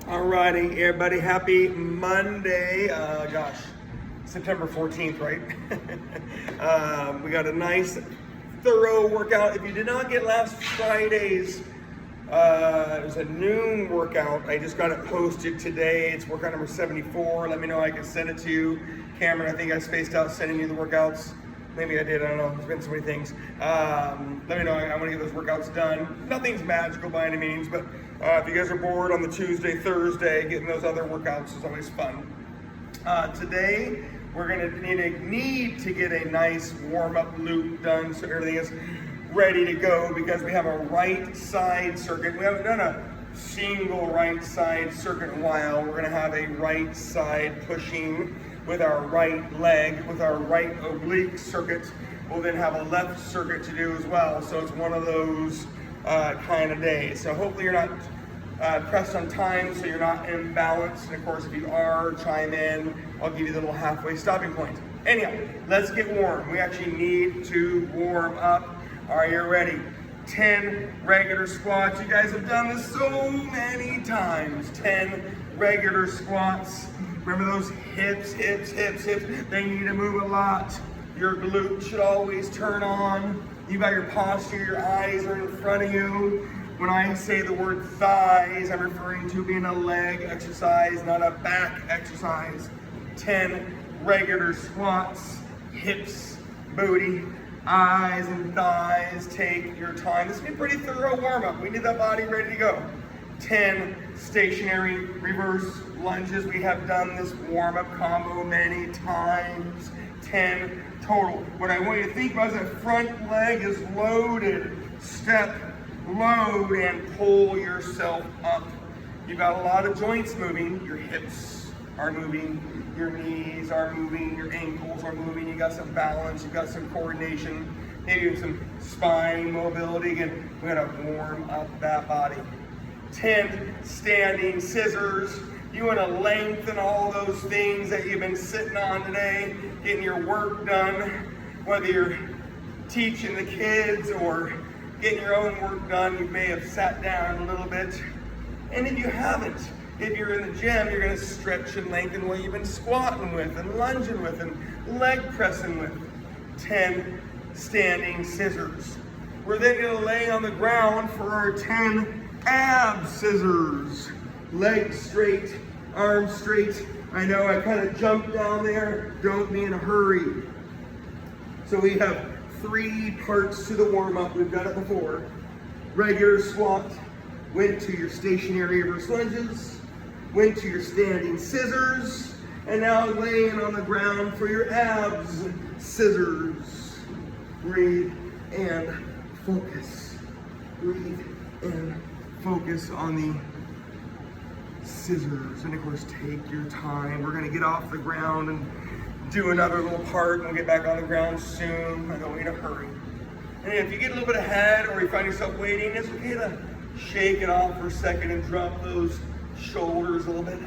Alrighty, everybody, happy Monday. Gosh, September 14th, right? We got a nice, thorough workout. If you did not get last Friday's, it was a noon workout. I just got it posted today. It's workout number 74. Let me know, I can send it to you. Cameron, I think I spaced out sending you the workouts. Maybe I did, I don't know, there's been so many things. Let me know, I want to get those workouts done. Nothing's magical by any means, but if you guys are bored on the Tuesday, Thursday, getting those other workouts is always fun. Today, we're gonna need to get a nice warm-up loop done so everything is ready to go, because we have a right side circuit. We haven't done a single right side circuit in a while. We're gonna have a right side pushing with our right leg, with our right oblique circuit. We'll then have a left circuit to do as well. So it's one of those kind of days. So hopefully you're not pressed on time, so you're not imbalanced. And of course, if you are, chime in. I'll give you the little halfway stopping point. Anyhow, let's get warm. We actually need to warm up. Are you ready? 10 regular squats. You guys have done this so many times. 10 regular squats. Remember those hips, hips, hips, hips. They need to move a lot. Your glutes should always turn on. You got your posture, your eyes are in front of you. When I say the word thighs, I'm referring to being a leg exercise, not a back exercise. 10 regular squats, hips, booty, eyes and thighs. Take your time. This is a pretty thorough warm-up. We need that body ready to go. 10 stationary reverse lunges. We have done this warm-up combo many times. 10 total. What I want you to think about is that front leg is loaded. Step, load, and pull yourself up. You've got a lot of joints moving. Your hips are moving. Your knees are moving. Your ankles are moving. You got some balance. You got some coordination. Maybe some spine mobility. Again, we gotta warm up that body. 10 standing scissors. You want to lengthen all those things that you've been sitting on today, getting your work done, whether you're teaching the kids or getting your own work done. You may have sat down a little bit. And if you haven't, if you're in the gym, you're going to stretch and lengthen what you've been squatting with and lunging with and leg pressing with. 10 standing scissors. We're then going to lay on the ground for our 10 ab scissors. Legs straight, arms straight. I know I kind of jumped down there. Don't be in a hurry. So we have 3 parts to the warm-up. We've done it before. Regular squat, went to your stationary reverse lunges, went to your standing scissors, and now laying on the ground for your abs scissors. Breathe and focus. Breathe and focus on the scissors. And of course, take your time. We're gonna get off the ground and do another little part, and we'll get back on the ground soon. I don't need to hurry. And if you get a little bit ahead or you find yourself waiting, it's okay to shake it off for a second and drop those shoulders a little bit.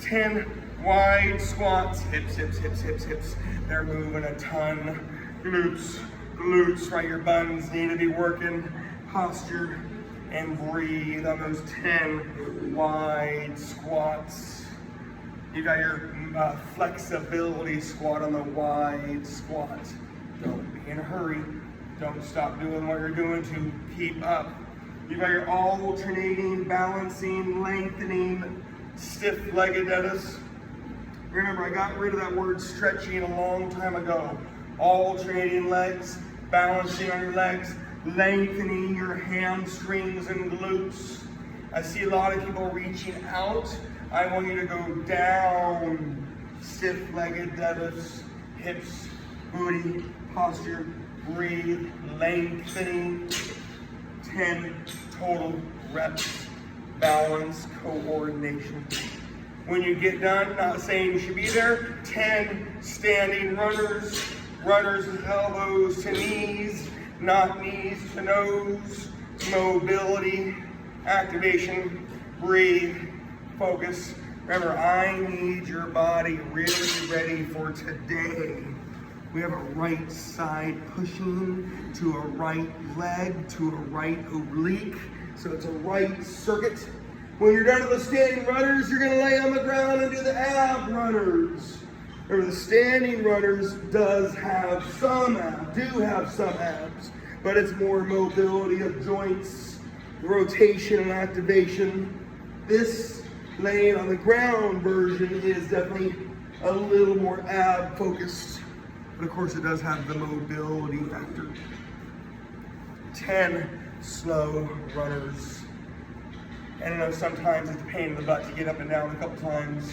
10 wide squats, hips, hips, hips, hips, hips. They're moving a ton. Glutes, glutes, right? Your buns need to be working. Posture and breathe on those 10 wide squats. You got your flexibility squat on the wide squat. Don't be in a hurry. Don't stop doing what you're doing to keep up. You got your alternating, balancing, lengthening, stiff-legged deadlifts. Remember, I got rid of that word stretching a long time ago. Alternating legs, balancing on your legs, lengthening your hamstrings and glutes. I see a lot of people reaching out. I want you to go down. Stiff-legged deadlifts, hips, booty, posture, breathe, lengthening. 10 total reps, balance, coordination. When you get done, not saying you should be there, 10 standing runners. Runners with elbows to knees, not knees to nose. Mobility, activation, breathe, focus. Remember, I need your body really ready for today. We have a right side pushing to a right leg, to a right oblique. So it's a right circuit. When you're done with the standing runners, you're gonna lay on the ground and do the ab runners. Remember, the standing runners do have some abs, but it's more mobility of joints, rotation and activation. This laying on the ground version is definitely a little more ab focused, but of course it does have the mobility factor. 10 slow runners. And I know sometimes it's a pain in the butt to get up and down a couple times.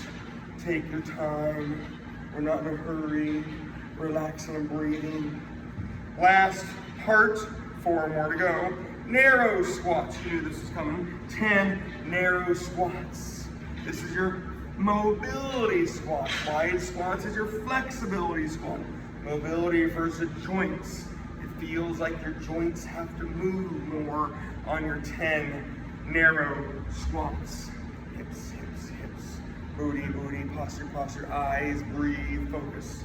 Take your time. We're not in a hurry. Relaxing and breathing. Last part, 4 more to go. Narrow squats. You knew this was coming. 10 narrow squats. This is your mobility squat. Wide squats is your flexibility squat. Mobility refers to joints. It feels like your joints have to move more on your 10 narrow squats. Hips, hips, hips. Booty, booty, posture, posture, eyes, breathe, focus.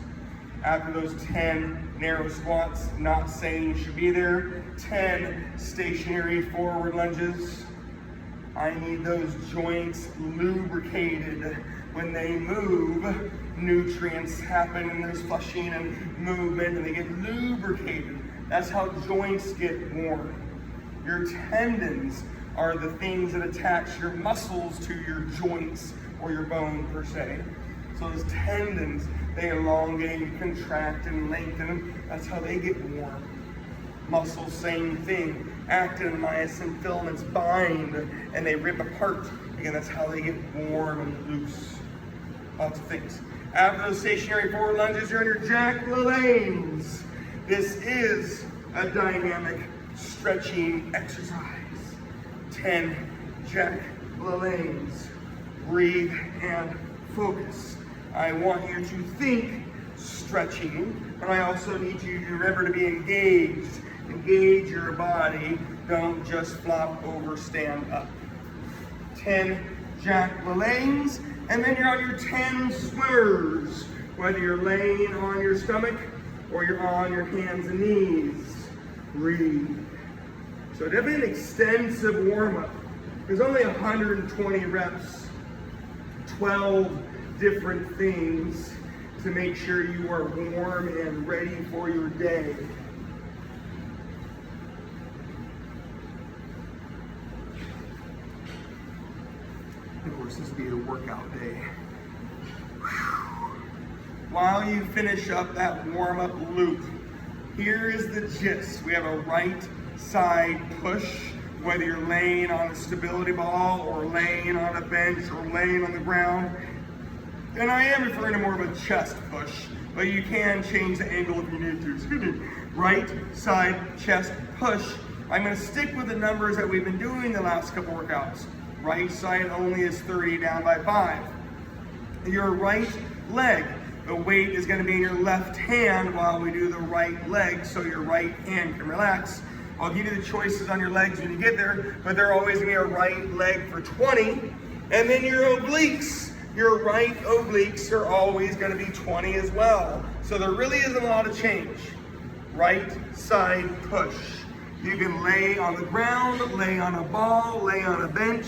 After those 10 narrow squats, not saying you should be there, 10 stationary forward lunges. I need those joints lubricated. When they move, nutrients happen and there's flushing and movement and they get lubricated. That's how joints get warm. Your tendons are the things that attach your muscles to your joints or your bone per se. So those tendons, they elongate, contract, and lengthen. That's how they get warm. Muscles, same thing. Actin and myosin filaments bind and they rip apart. Again, that's how they get warm and loose. Lots of things. After those stationary forward lunges, you're in your Jack LaLanne's. This is a dynamic stretching exercise. 10 Jack LaLanne's. Breathe and focus. I want you to think stretching, but I also need you to remember to be engaged. Engage your body. Don't just flop over, stand up. 10 Jack LaLanne's, and then you're on your 10 swimmers, whether you're laying on your stomach or you're on your hands and knees. Breathe. So definitely an extensive warm-up. There's only 120 reps, 12 different things to make sure you are warm and ready for your day. Of course, this will be a workout day. While you finish up that warm-up loop, here is the gist. We have a right side push, whether you're laying on a stability ball or laying on a bench or laying on the ground. And I am referring to more of a chest push, but you can change the angle if you need to. Excuse me. Right side chest push. I'm going to stick with the numbers that we've been doing the last couple workouts. Right side only is 30 down by 5. Your right leg, the weight is going to be in your left hand while we do the right leg, so your right hand can relax. I'll give you the choices on your legs when you get there, but they're always going to be a right leg for 20. And then your obliques, your right obliques are always going to be 20 as well. So there really isn't a lot of change. Right side push. You can lay on the ground, lay on a ball, lay on a bench,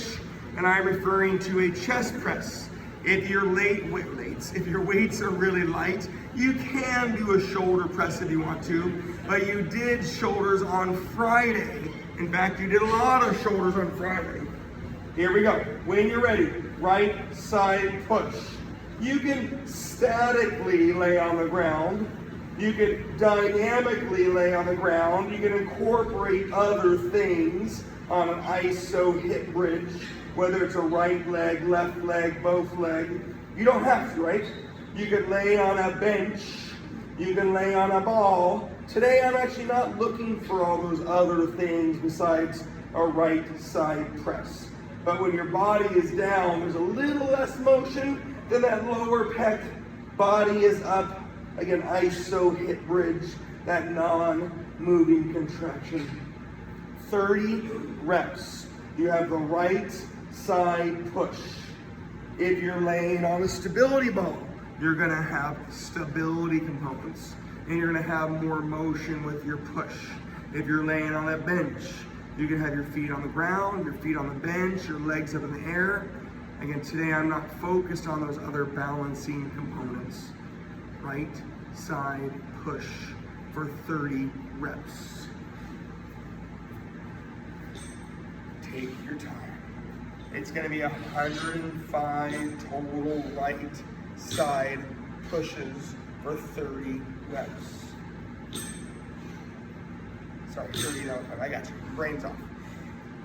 and I'm referring to a chest press. If your weights are really light, you can do a shoulder press if you want to, but you did shoulders on Friday. In fact, you did a lot of shoulders on Friday. Here we go. When you're ready, right side push. You can statically lay on the ground. You can dynamically lay on the ground. You can incorporate other things on an ISO hip bridge, whether it's a right leg, left leg, both leg. You don't have to, right? You can lay on a bench. You can lay on a ball. Today, I'm actually not looking for all those other things besides a right side press. But when your body is down, there's a little less motion than that lower pec. Body is up. Again, ISO hip bridge, that non-moving contraction. 30 reps. You have the right side push. If you're laying on a stability ball, you're gonna have stability components and you're gonna have more motion with your push. If you're laying on a bench, You can have your feet on the ground, your feet on the bench, your legs up in the air. Again, today I'm not focused on those other balancing components. Right side push for 30 reps. Take your time. It's going to be 105 total right side pushes for 30 reps. Sorry, 30, no, I got you. Brain's off.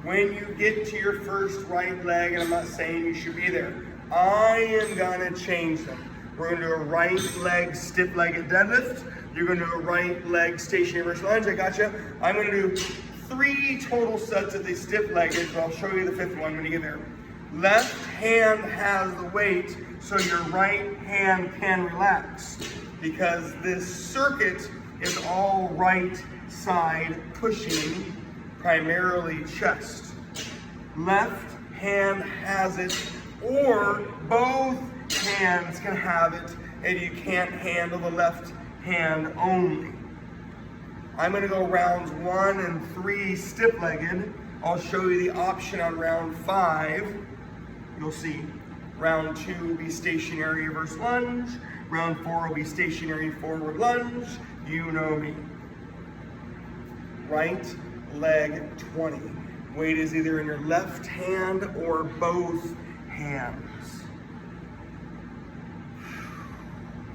When you get to your first right leg, and I'm not saying you should be there, I am gonna change them. We're gonna do a right leg stiff-legged deadlift. You're gonna do a right leg stationary versus lunge. I got you. I'm gonna do 3 total sets of these stiff-legged, but I'll show you the 5th one when you get there. Left hand has the weight, so your right hand can relax, because this circuit is all right side pushing, primarily chest. Left hand has it, or both hands can have it if you can't handle the left hand only. I'm gonna go rounds 1 and 3 stiff-legged. I'll show you the option on round 5. You'll see round 2 will be stationary versus lunge. Round 4 will be stationary forward lunge. You know me. Right leg 20. Weight is either in your left hand or both hands.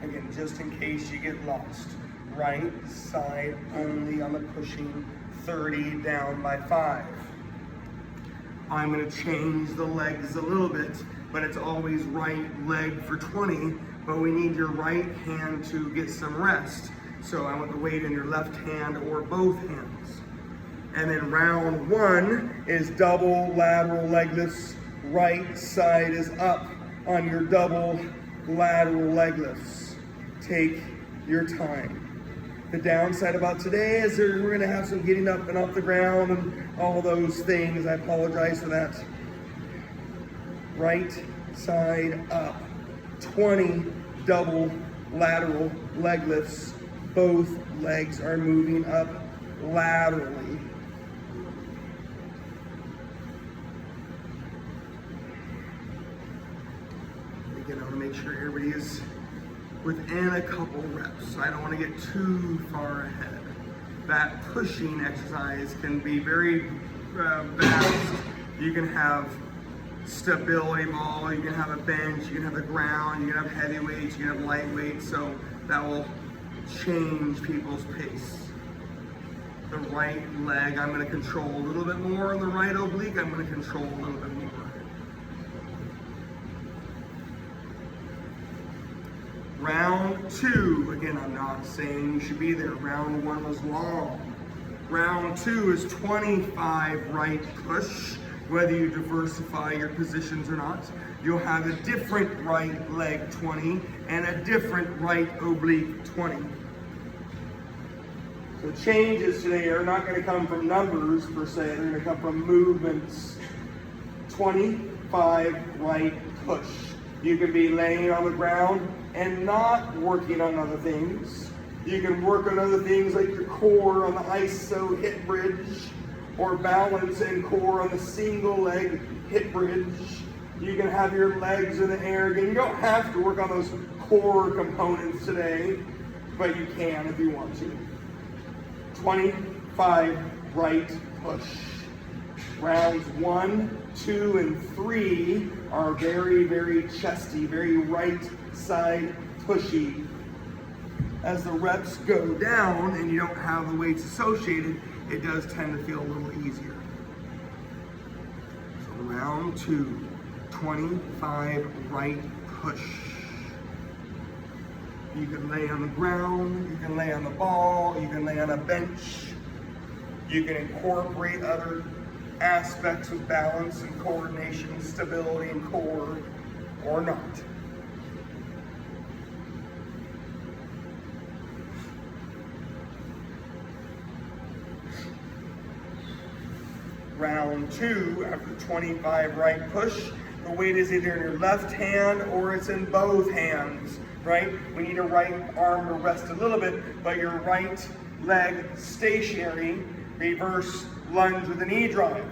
Again, just in case you get lost. Right side only on the pushing, 30 down by 5. I'm going to change the legs a little bit, but it's always right leg for 20, but we need your right hand to get some rest. So I want the weight in your left hand or both hands. And then round 1 is double lateral leg lifts. Right side is up on your double lateral leg lifts. Take your time. The downside about today is we're going to have some getting up and off the ground and all those things. I apologize for that. Right side up. 20 double lateral leg lifts. Both legs are moving up laterally. Again, I want to make sure everybody is within a couple reps. So I don't want to get too far ahead. That pushing exercise can be very vast. You can have stability ball, you can have a bench, you can have the ground, you can have heavy weights, you can have light weights, so that will change people's pace. The right leg, I'm going to control a little bit more. On the right oblique, I'm going to control a little bit more. Round 2, again, I'm not saying you should be there. Round 1 was long. Round 2 is 25 right push. Whether you diversify your positions or not, you'll have a different right leg 20 and a different right oblique 20. So changes today are not going to come from numbers per se, they're going to come from movements. 25 right push. You can be laying on the ground and not working on other things. You can work on other things like your core on the ISO hip bridge, or balance and core on the single leg hip bridge. You can have your legs in the air. Again, you don't have to work on those core components today, but you can if you want to. 25 right push. Rounds 1, 2, and 3 are very, very chesty, very right side pushy. As the reps go down and you don't have the weights associated, it does tend to feel a little easier. So round 2, 25 right push. You can lay on the ground, you can lay on the ball, you can lay on a bench. You can incorporate other aspects of balance and coordination, stability and core, or not. Round 2, after 25 right push, the weight is either in your left hand or it's in both hands, right? We need a right arm to rest a little bit, but your right leg stationary, reverse lunge with a knee drive.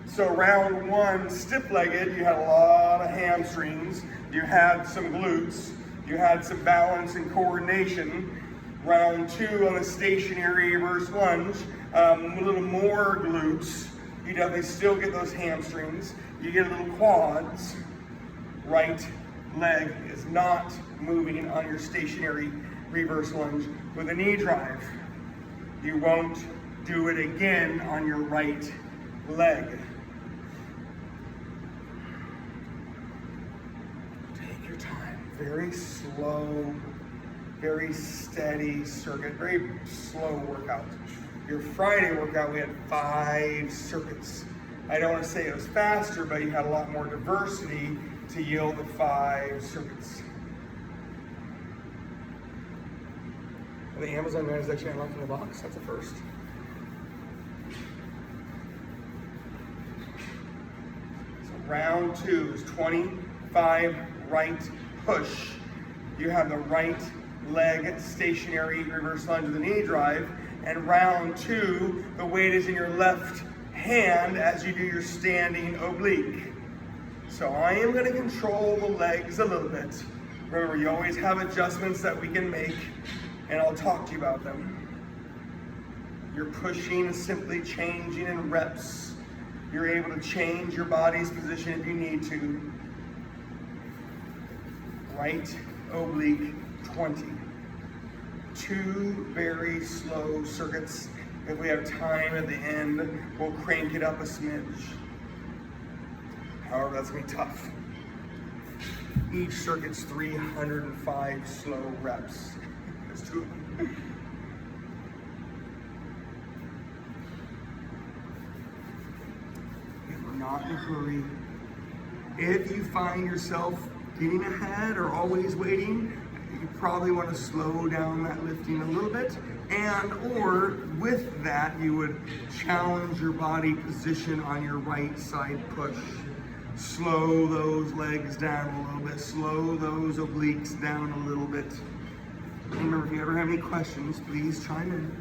So round one, stiff-legged, you had a lot of hamstrings, you had some glutes, you had some balance and coordination. Round two on the stationary reverse lunge, a little more glutes. You definitely still get those hamstrings. You get a little quads. Right leg is not moving on your stationary reverse lunge with a knee drive. You won't do it again on your right leg. Take your time. Very slow, very steady circuit, very slow workout. Your Friday workout, we had 5 circuits. I don't want to say it was faster, but you had a lot more diversity to yield the 5 circuits. The Amazon guy is actually unlocking the box. That's a first. So round 2 is 25 right push. You have the right leg stationary reverse lunge with a knee drive. And round 2, the weight is in your left hand as you do your standing oblique. So I am going to control the legs a little bit. Remember, you always have adjustments that we can make, and I'll talk to you about them. You're pushing is simply changing in reps. You're able to change your body's position if you need to. Right oblique 20. 2 very slow circuits. If we have time at the end, we'll crank it up a smidge. However, that's gonna be tough. Each circuit's 305 slow reps. There's 2 of them. We're not in a hurry. If you find yourself getting ahead or always waiting, you probably want to slow down that lifting a little bit, and or with that you would challenge your body position on your right side push. Slow those legs down a little bit, slow those obliques down a little bit. Remember, if you ever have any questions, please chime in.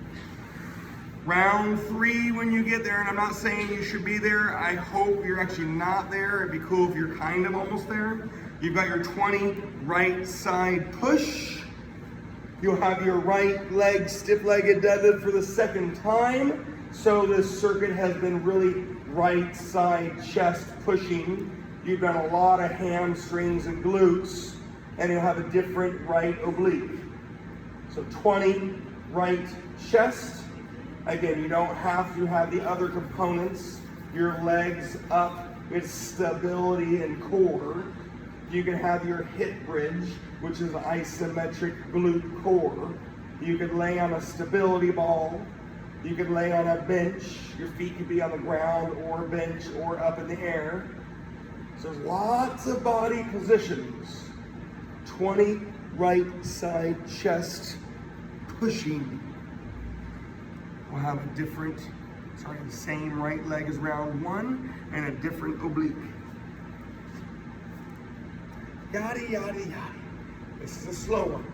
Round 3 when you get there, and I'm not saying you should be there, I hope you're actually not there. It'd be cool if you're kind of almost there. You've got your 20 right side push. You'll have your right leg stiff-legged deadlift for the second time. So this circuit has been really right side chest pushing. You've done a lot of hamstrings and glutes, and you'll have a different right oblique. So 20 right chest. Again, you don't have to have the other components. Your legs up with stability and core. You can have your hip bridge, which is an isometric glute core. You can lay on a stability ball. You can lay on a bench. Your feet could be on the ground or a bench or up in the air. So there's lots of body positions. 20 right side chest pushing. We'll have a different, the same right leg as round 1 and a different oblique. Yada, yada, yada. This is a slow one.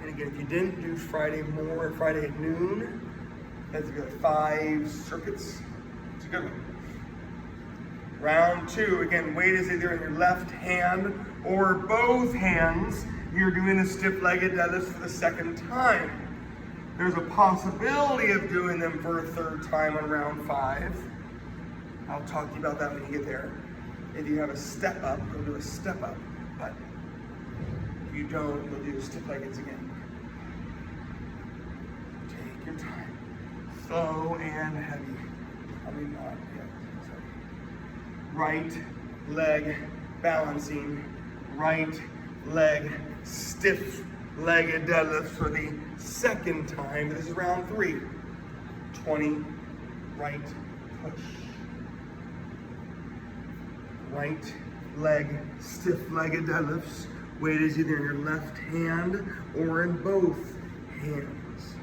And again, if you didn't do Friday at noon, that's got 5 circuits. It's a good one. Round 2, again, weight is either in your left hand or both hands. You're doing a stiff-legged deadlift for the second time. There's a possibility of doing them for a third time on round 5. I'll talk to you about that when you get there. If you have a step up, you'll do a step up. But if you don't, you'll do stiff-leggeds again. Take your time. Slow and heavy. I mean, not yet. Sorry. Right leg balancing. Right leg stiff-legged deadlift for the second time. This is round 3. 20 right push. Right leg stiff-legged deadlifts. Weight is either in your left hand or in both hands.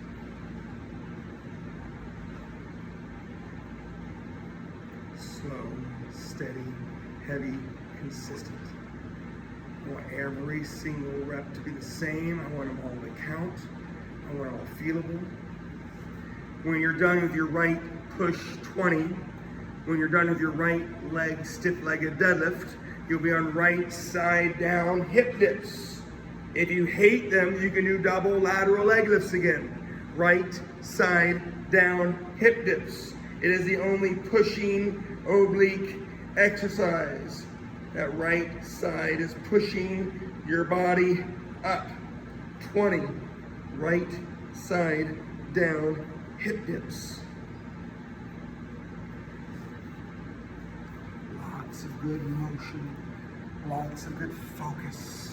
Slow, steady, heavy, consistent. I want every single rep to be the same. I want them all to count. I want them all feelable. When you're done with your right push 20, when you're done with your right leg stiff-legged deadlift, you'll be on right side down hip dips. If you hate them, you can do double lateral leg lifts again. Right side down hip dips. It is the only pushing oblique exercise. That right side is pushing your body up. 20, right side down hip dips. Lots of good motion, lots of good focus.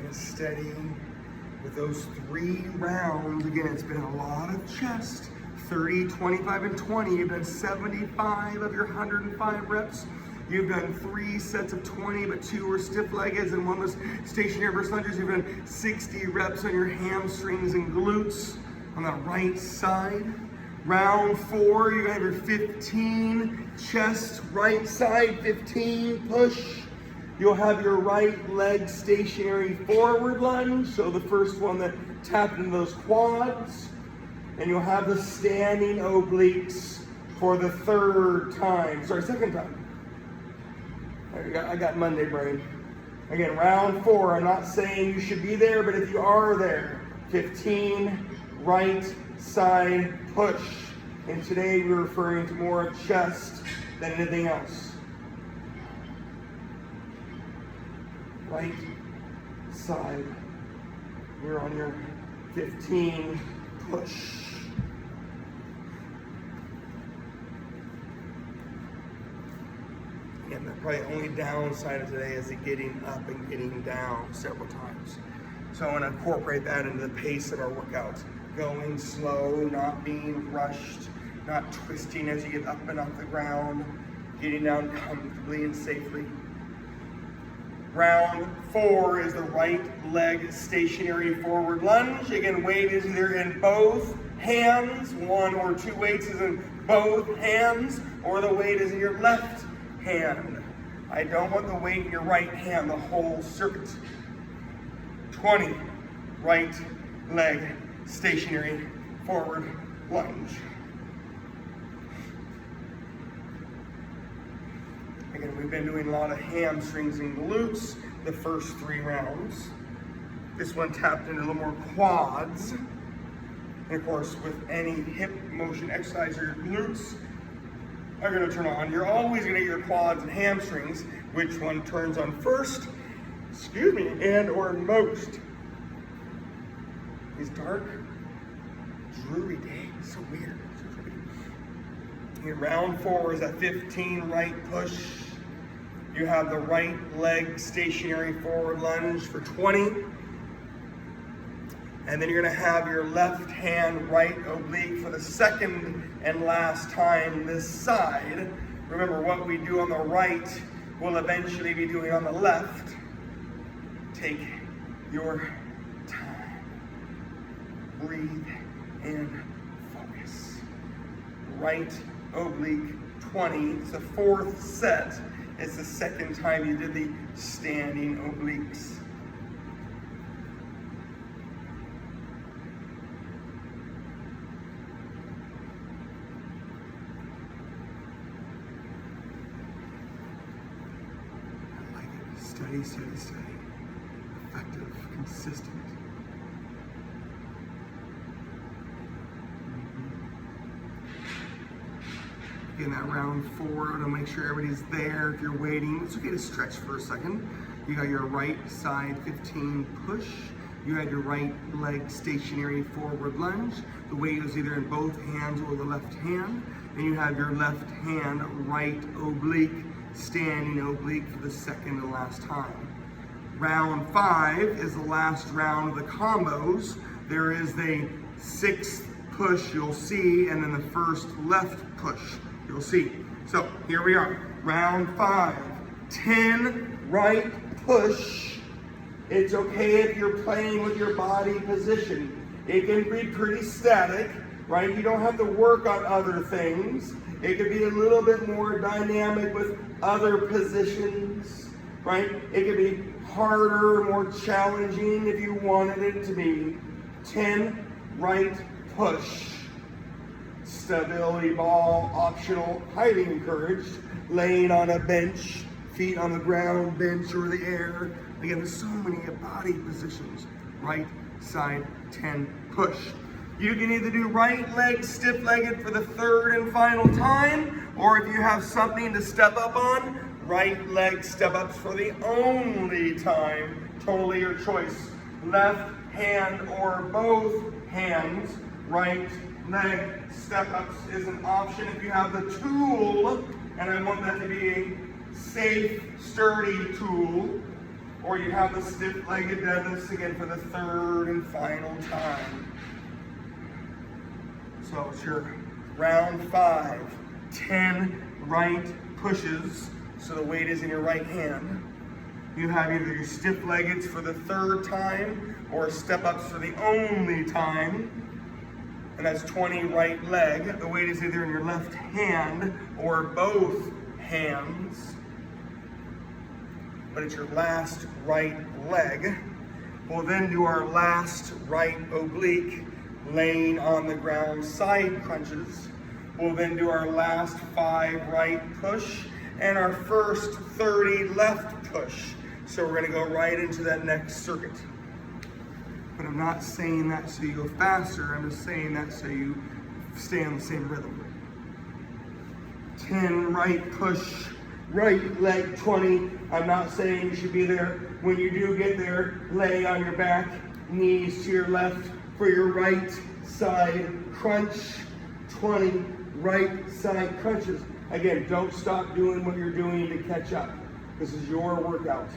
Steady with those 3 rounds. Again, it's been a lot of chest. 30, 25, and 20. You've done 75 of your 105 reps. You've done 3 sets of 20, but 2 were stiff leggeds and 1 was stationary versus lunges. You've done 60 reps on your hamstrings and glutes on the right side. Round 4, you're gonna have your 15 chest, right side, 15 push. You'll have your right leg stationary forward lunge, so the first one that tapped into those quads. And you'll have the standing obliques for the second time. I got Monday brain. Again, round 4, I'm not saying you should be there, but if you are there, 15 right side push. And today we're referring to more chest than anything else. Right side, you're on your 15 push. And the probably only downside of today is the getting up and getting down several times. So I want to incorporate that into the pace of our workout. Going slow, not being rushed, not twisting as you get up and off the ground, getting down comfortably and safely. Round 4 is the right leg stationary forward lunge. Again, weight is either in both hands, 1 or 2 weights is in both hands, or the weight is in your left hand. I don't want the weight in your right hand the whole circuit. 20, right leg stationary forward lunge. Again, we've been doing a lot of hamstrings and glutes the first 3 rounds. This one tapped into a little more quads. And of course, with any hip motion exercise, your glutes are going to turn on. You're always going to get your quads and hamstrings. Which one turns on first? And or most. These dark, dreary days, so weird. Round 4 is a 15 right push. You have the right leg stationary forward lunge for 20. And then you're gonna have your left hand right oblique for the second and last time this side. Remember, what we do on the right, we'll eventually be doing on the left. Take your time. Breathe and focus. Right oblique 20. It's the 4th set. It's the second time you did the standing obliques. I like it. Steady, steady, steady. Effective, consistent. In that round 4 to make sure everybody's there. If you're waiting, it's okay to stretch for a second. You got your right side 15 push. You had your right leg stationary forward lunge. The weight is either in both hands or the left hand. And you have your left hand right oblique, standing oblique for the second and last time. Round 5 is the last round of the combos. There is the 6th push you'll see, and then the first left push you'll see. So here we are, round 5. 10 right push, It's okay if you're playing with your body position. It can be pretty static, right? You don't have to work on other things. It could be a little bit more dynamic with other positions, right? It could be harder, more challenging if you wanted it to be. 10, right push. Stability ball, optional, highly encouraged. Laying on a bench, feet on the ground, bench or the air. Again, there's so many body positions. Right side, 10, push. You can either do right leg stiff-legged for the third and final time, or if you have something to step up on, right leg step-ups for the only time. Totally your choice. Left hand or both hands. Right leg step-ups is an option if you have the tool, and I want that to be a safe, sturdy tool, or you have the stiff-legged deadlifts again for the third and final time. So it's your round 5, 10 right pushes, so the weight is in your right hand. You have either your stiff-leggeds for the third time or step-ups for the only time, and that's 20 right leg. The weight is either in your left hand or both hands, but it's your last right leg. We'll then do our last right oblique, laying on the ground side crunches. We'll then do our last 5 right push and our first 30 left push. So we're gonna go right into that next circuit. But I'm not saying that so you go faster, I'm just saying that so you stay on the same rhythm. 10 right push, right leg 20. I'm not saying you should be there. When you do get there, lay on your back, knees to your left for your right side crunch. 20 right side crunches. Again, don't stop doing what you're doing to catch up. This is your workout.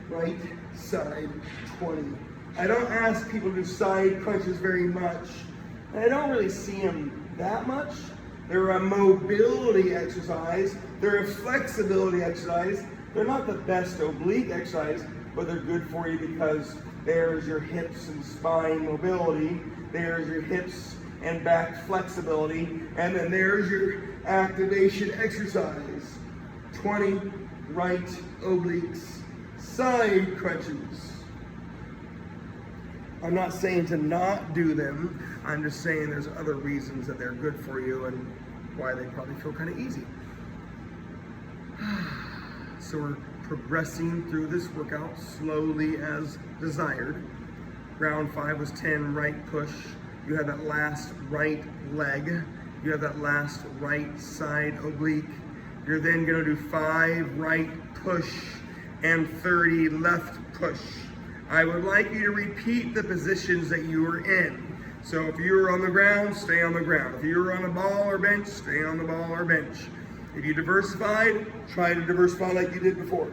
Right side 20. I don't ask people to do side crunches very much, and I don't really see them that much. They're a mobility exercise. They're a flexibility exercise. They're not the best oblique exercise, but they're good for you because there's your hips and spine mobility. There's your hips and back flexibility. And then there's your activation exercise. 20 right obliques, side crunches. I'm not saying to not do them. I'm just saying there's other reasons that they're good for you and why they probably feel kind of easy. So we're progressing through this workout slowly as desired. Round 5 was 10 right push. You have that last right leg. You have that last right side oblique. You're then gonna do 5 right push and 30 left push. I would like you to repeat the positions that you were in. So if you were on the ground, stay on the ground. If you were on a ball or bench, stay on the ball or bench. If you diversified, try to diversify like you did before.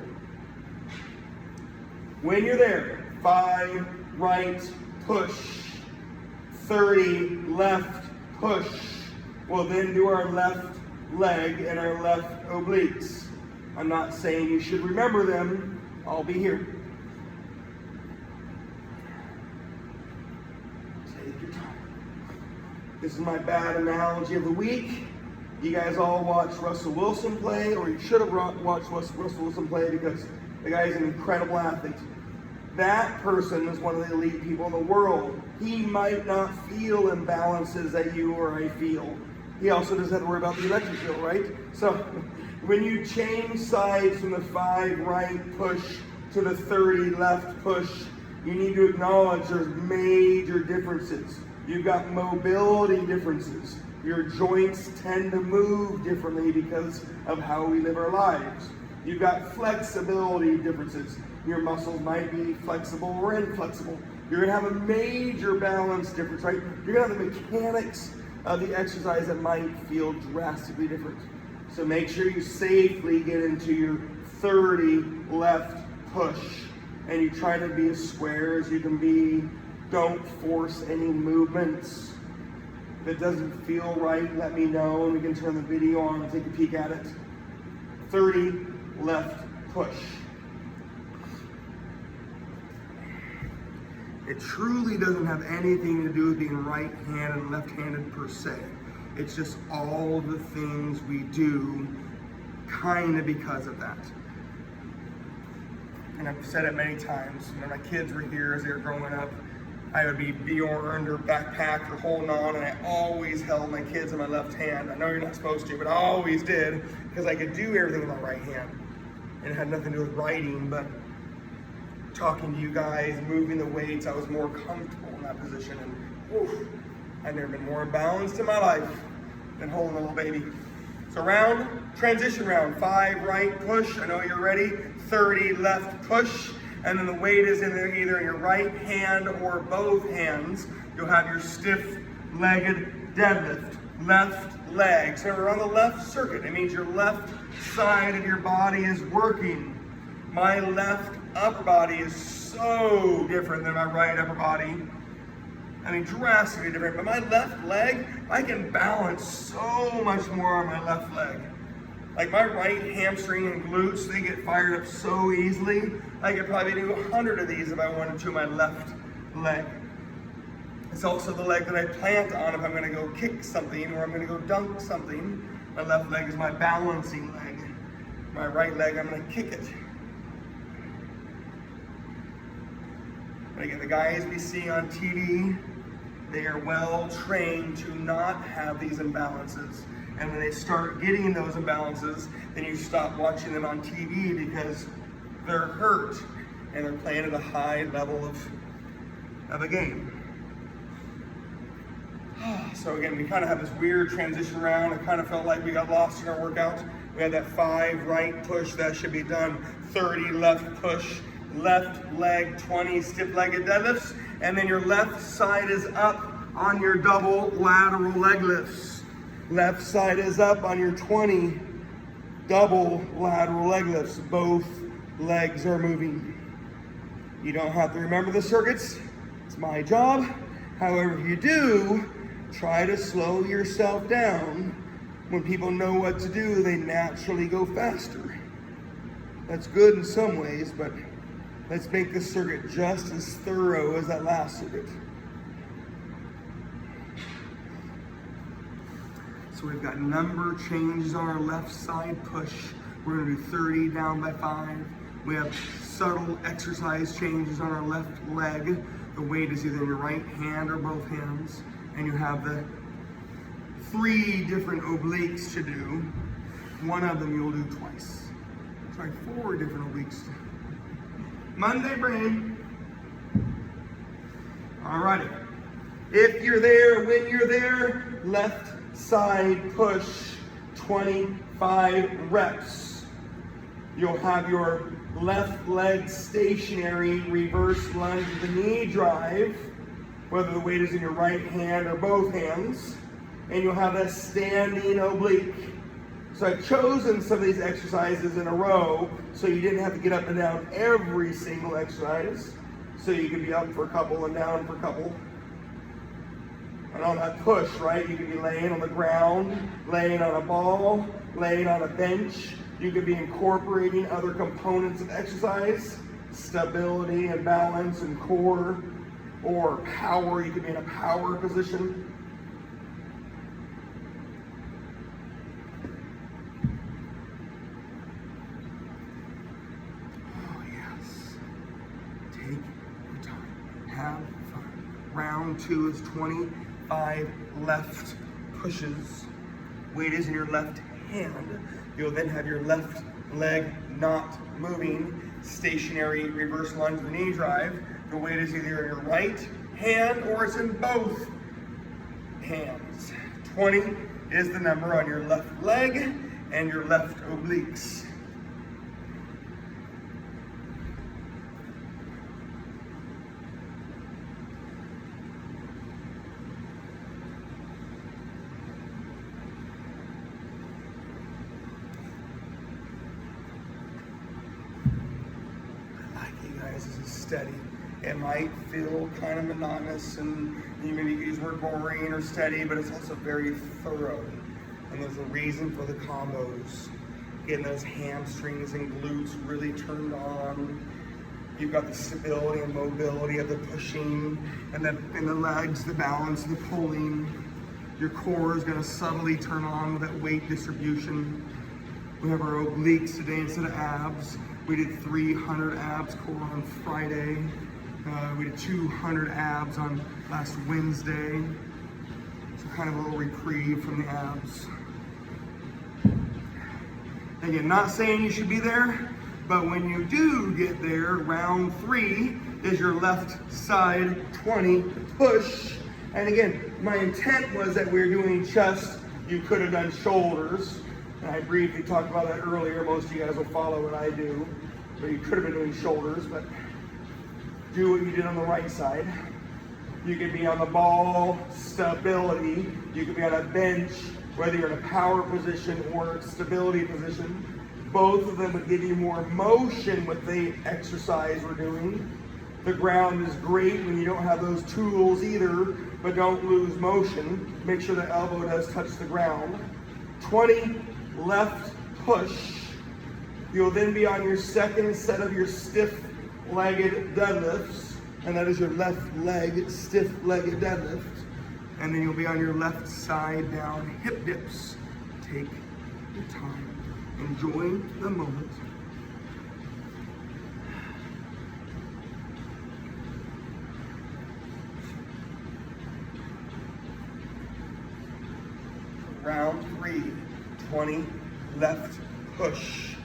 When you're there, 5 right push, 30 left push. We'll then do our left leg and our left obliques. I'm not saying you should remember them. I'll be here. Take your time. This is my bad analogy of the week. You guys all watch Russell Wilson play, or you should have watched Russell Wilson play because the guy is an incredible athlete. That person is one of the elite people in the world. He might not feel imbalances that you or I feel. He also doesn't have to worry about the electric field, right? So when you change sides from the 5 right push to the 30 left push, you need to acknowledge there's major differences. You've got mobility differences. Your joints tend to move differently because of how we live our lives. You've got flexibility differences. Your muscles might be flexible or inflexible. You're gonna have a major balance difference, right? You're gonna have the mechanics of the exercise that might feel drastically different. So make sure you safely get into your 30 left push and you try to be as square as you can be. Don't force any movements. If it doesn't feel right, let me know and we can turn the video on and take a peek at it. 30 left push. It truly doesn't have anything to do with being right-handed and left-handed per se. It's just all the things we do kind of because of that. And I've said it many times, when my kids were here as they were growing up, I would be Bjorn or backpacked or holding on, and I always held my kids in my left hand. I know you're not supposed to, but I always did, because I could do everything with my right hand. And it had nothing to do with writing, but talking to you guys, moving the weights, I was more comfortable in that position. And whew, I've never been more imbalanced in my life than holding a little baby. So round, transition round, 5 right push, I know you're ready, 30 left push, and then the weight is in there either in your right hand or both hands. You'll have your stiff-legged deadlift, left leg. So we're on the left circuit. It means your left side of your body is working. My left upper body is so different than my right upper body. I mean, drastically different, but my left leg, I can balance so much more on my left leg. Like my right hamstring and glutes, they get fired up so easily. I could probably do 100 of these if I wanted to, my left leg. It's also the leg that I plant on if I'm gonna go kick something or I'm gonna go dunk something. My left leg is my balancing leg. My right leg, I'm gonna kick it. But again, the guys we see on TV, they are well trained to not have these imbalances. And when they start getting those imbalances, then you stop watching them on TV because they're hurt and they're playing at a high level of a game. So again, we kind of have this weird transition round. It kind of felt like we got lost in our workout. We had that 5 right push, that should be done. 30 left push, left leg, 20 stiff-legged deadlifts, and then your left side is up on your double lateral leg lifts. Left side is up on your 20 double lateral leg lifts. Both legs are moving. You don't have to remember the circuits. It's my job. However, if you do, try to slow yourself down. When people know what to do, they naturally go faster. That's good in some ways, but let's make this circuit just as thorough as that last circuit. So we've got number changes on our left side push. We're gonna do 30 down by 5. We have subtle exercise changes on our left leg. The weight is either in your right hand or both hands. And you have the 3 different obliques to do. One of them you'll do twice. Try 4 different obliques. Monday brain. Alrighty. If you're there, when you're there, left side push, 25 reps. You'll have your left leg stationary, reverse lunge with the knee drive, whether the weight is in your right hand or both hands, and you'll have a standing oblique. So I've chosen some of these exercises in a row so you didn't have to get up and down every single exercise, so you could be up for a couple and down for a couple. And on that push, right, you could be laying on the ground, laying on a ball, laying on a bench. You could be incorporating other components of exercise, stability and balance and core, or power. You could be in a power position. Oh yes, take your time, have fun. Round 2 is 25 left pushes. Weight is in your left hand. You'll then have your left leg not moving, stationary reverse lunge with knee drive. The weight is either in your right hand or it's in both hands. 20 is the number on your left leg and your left obliques. This is steady. It might feel kind of monotonous and you maybe use the word boring or steady, but it's also very thorough. And there's a reason for the combos. Getting those hamstrings and glutes really turned on. You've got the stability and mobility of the pushing, and the legs, the balance, the pulling. Your core is going to subtly turn on with that weight distribution. We have our obliques today instead of abs. We did 300 abs core on Friday. We did 200 abs on last Wednesday. So kind of a little reprieve from the abs. Again, not saying you should be there, but when you do get there, round 3 is your left side 20 push. And again, my intent was that we were doing chest. You could have done shoulders. And I briefly talked about that earlier. Most of you guys will follow what I do. But you could have been doing shoulders, but do what you did on the right side. You could be on the ball, stability. You could be on a bench, whether you're in a power position or stability position. Both of them would give you more motion with the exercise we're doing. The ground is great when you don't have those tools either, but don't lose motion. Make sure the elbow does touch the ground. 20 left push. You'll then be on your second set of your stiff-legged deadlifts, and that is your left leg stiff-legged deadlift. And then you'll be on your left side down hip dips. Take your time. Enjoy the moment. Round 3, 20 left push.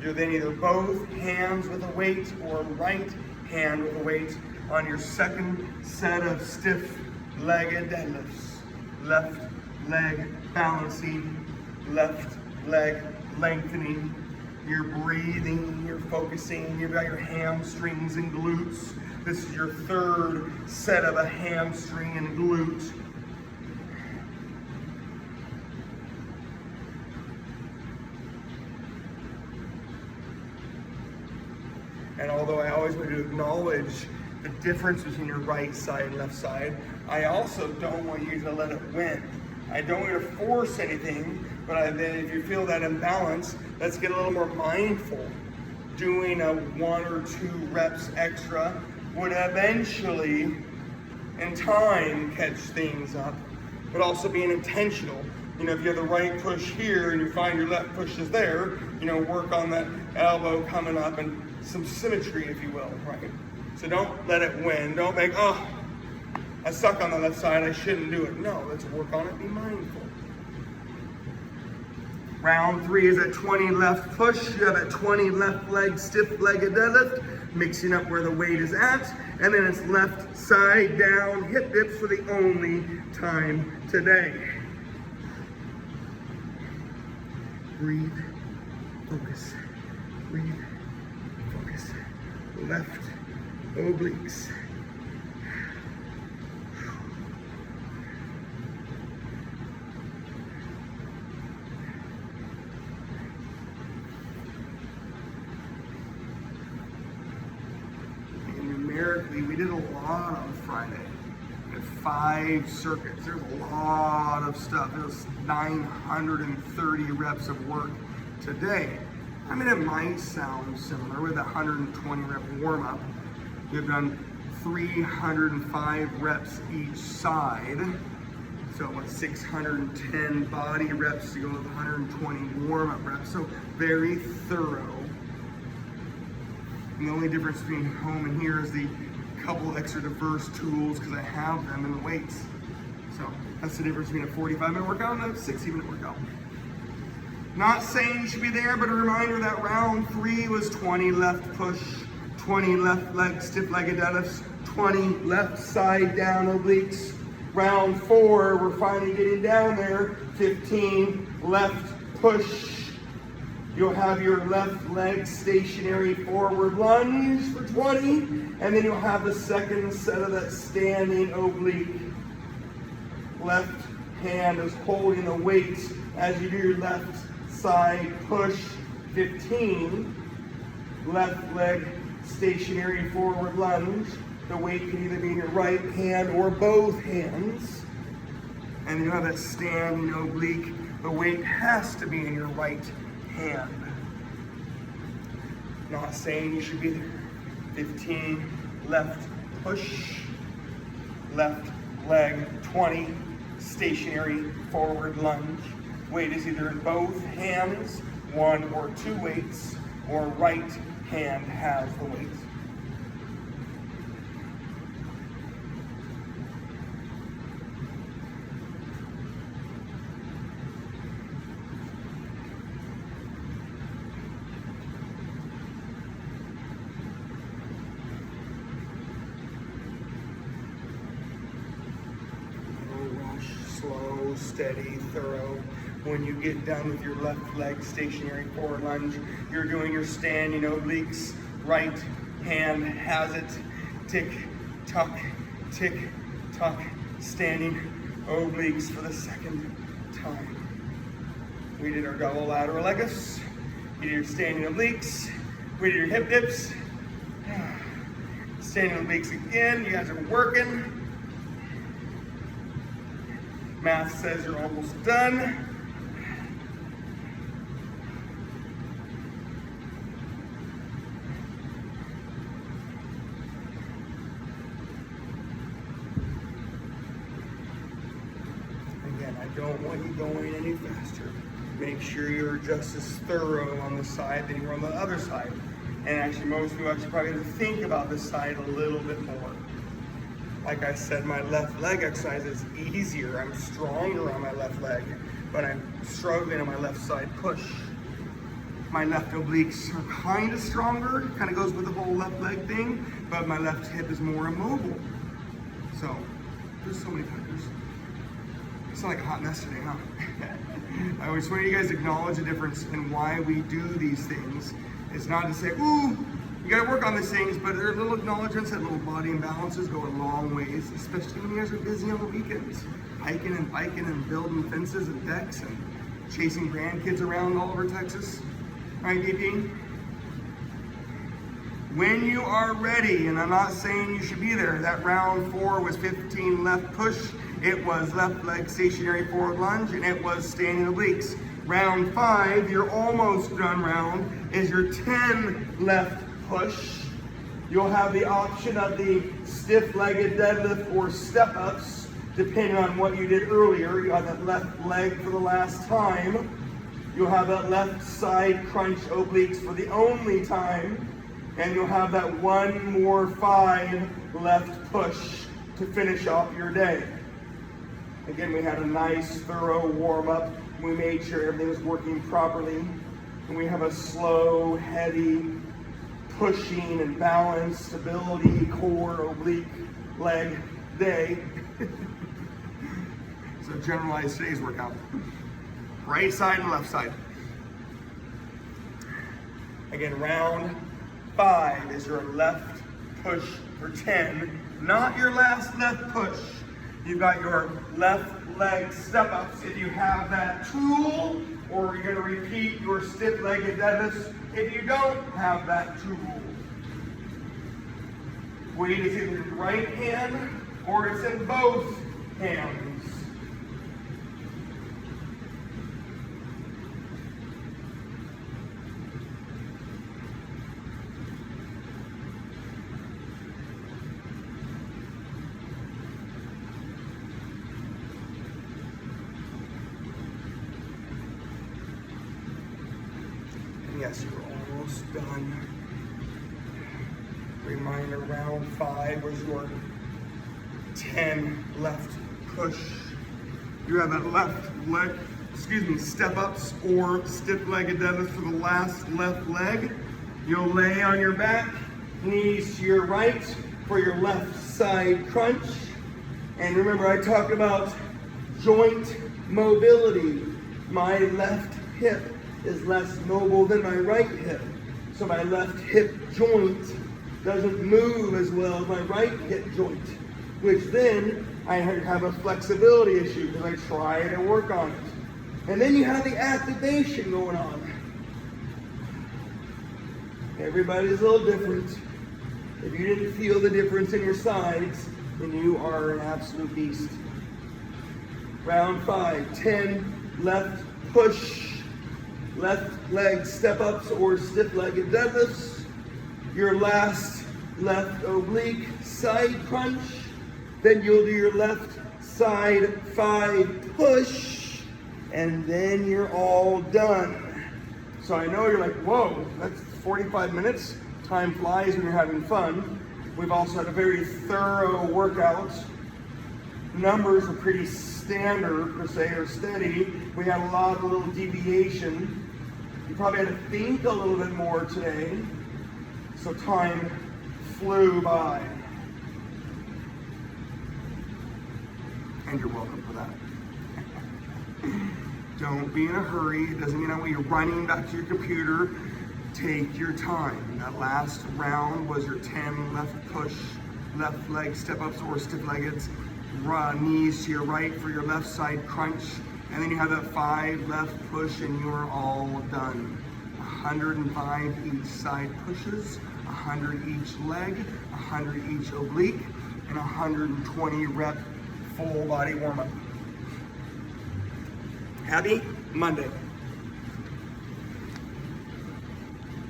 You're then either both hands with a weight or right hand with a weight on your second set of stiff-legged deadlifts. Left leg balancing, left leg lengthening. You're breathing, you're focusing, you've got your hamstrings and glutes. This is your third set of a hamstring and glute. And although I always want to acknowledge the difference between your right side and left side, I also don't want you to let it win. I don't want you to force anything, but then if you feel that imbalance, let's get a little more mindful. Doing a 1 or 2 reps extra would eventually, in time, catch things up, but also being intentional. You know, if you have the right push here and you find your left push is there, you know, work on that elbow coming up and some symmetry, if you will, right? So don't let it win. Don't make, oh, I suck on the left side, I shouldn't do it. No, let's work on it, be mindful. Round 3 is a 20 left push. You have a 20 left leg stiff-legged deadlift, mixing up where the weight is at. And then it's left side down hip dips for the only time today. Breathe, focus, breathe, focus. Left obliques. And numerically, we did a lot on Friday. We had 5 circuits. There's a lot of stuff. There was 930 reps of work today. I mean, it might sound similar with a 120 rep warm up. We've done 305 reps each side. So what, 610 body reps to go with 120 warm up reps. So very thorough. And the only difference between home and here is the couple extra diverse tools because I have them in the weights. So that's the difference between a 45-minute workout and a 60-minute workout. Not saying you should be there, but a reminder that round 3 was 20 left push, 20 left leg stiff-legged deadlifts, 20 left side down obliques. Round 4, we're finally getting down there, 15 left push. You'll have your left leg stationary forward lunge for 20, and then you'll have the second set of that standing oblique. Left hand is holding the weight as you do your left side push, 15. Left leg stationary forward lunge. The weight can either be in your right hand or both hands. And you have that standing oblique. The weight has to be in your right hand. Not saying you should be there. 15, left push, left leg, 20, stationary forward lunge. Weight is either in both hands, 1 or 2 weights, or right hand has the weight. Slow, steady, thorough. When you get done with your left leg stationary forward lunge, you're doing your standing obliques. Right hand has it. Tick, tock, standing obliques for the second time. We did our double lateral leg lifts. You did your standing obliques. We did your hip dips. Standing obliques again. You guys are working. Math says you're almost done. Again, I don't want you going any faster. Make sure you're just as thorough on the side than you're on the other side. And actually, most of you actually probably have to think about this side a little bit more. Like I said, my left leg exercise is easier. I'm stronger on my left leg, but I'm struggling on my left side push. My left obliques are kind of stronger, kind of goes with the whole left leg thing, but my left hip is more immobile. So, there's so many factors. It's not like a hot mess today, huh? I always want you guys to acknowledge the difference in why we do these things. It's not to say, ooh, you gotta work on these things, but there are little acknowledgements that little body imbalances go a long ways, especially when you guys are busy on the weekends. Hiking and biking and building fences and decks and chasing grandkids around all over Texas. All right, DP? When you are ready, and I'm not saying you should be there, that round 4 was 15 left push, it was left leg stationary forward lunge, and it was standing obliques. Round 5, your almost done round, is your 10 left push. You'll have the option of the stiff-legged deadlift or step-ups, depending on what you did earlier. You have that left leg for the last time. You'll have that left side crunch obliques for the only time. And you'll have that 1 more 5 left push to finish off your day. Again, we had a nice, thorough warm-up. We made sure everything was working properly. And we have a slow, heavy, pushing and balance, stability, core, oblique, leg day. So generalize today's workout. Right side and left side. Again, round 5 is your left push for 10, not your last left push. You've got your left leg step-ups if you have that tool, or you're gonna repeat your stiff-legged deadlifts if you don't have that tool. Weight is either in the right hand or it's in both hands. Yes, you're almost done. Reminder, round 5 was your 10 left push. You have that left leg, step-ups or stiff-legged deadlift for the last left leg. You'll lay on your back, knees to your right for your left side crunch. And remember, I talked about joint mobility. My left hip is less mobile than my right hip. So my left hip joint doesn't move as well as my right hip joint, which then I have a flexibility issue because I try to work on it. And then you have the activation going on. Everybody's a little different. If you didn't feel the difference in your sides, then you are an absolute beast. Round 5, 10 left push, left leg step-ups or stiff-legged deadlifts. Your last left oblique side crunch. Then you'll do your left side 5 push, and then you're all done. So I know you're like, whoa, that's 45 minutes. Time flies when you're having fun. We've also had a very thorough workout. Numbers are pretty standard per se, or steady. We had a lot of little deviation. You probably had to think a little bit more today. So time flew by. And you're welcome for that. Don't be in a hurry. It doesn't mean that when you're running back to your computer. Take your time. That last round was your 10 left push, left leg step ups or stiff leggeds. Knees to your right for your left side crunch. And then you have that 5 left push and you're all done. 105 each side pushes, 100 each leg, 100 each oblique, and 120 rep full body warm up. Happy Monday.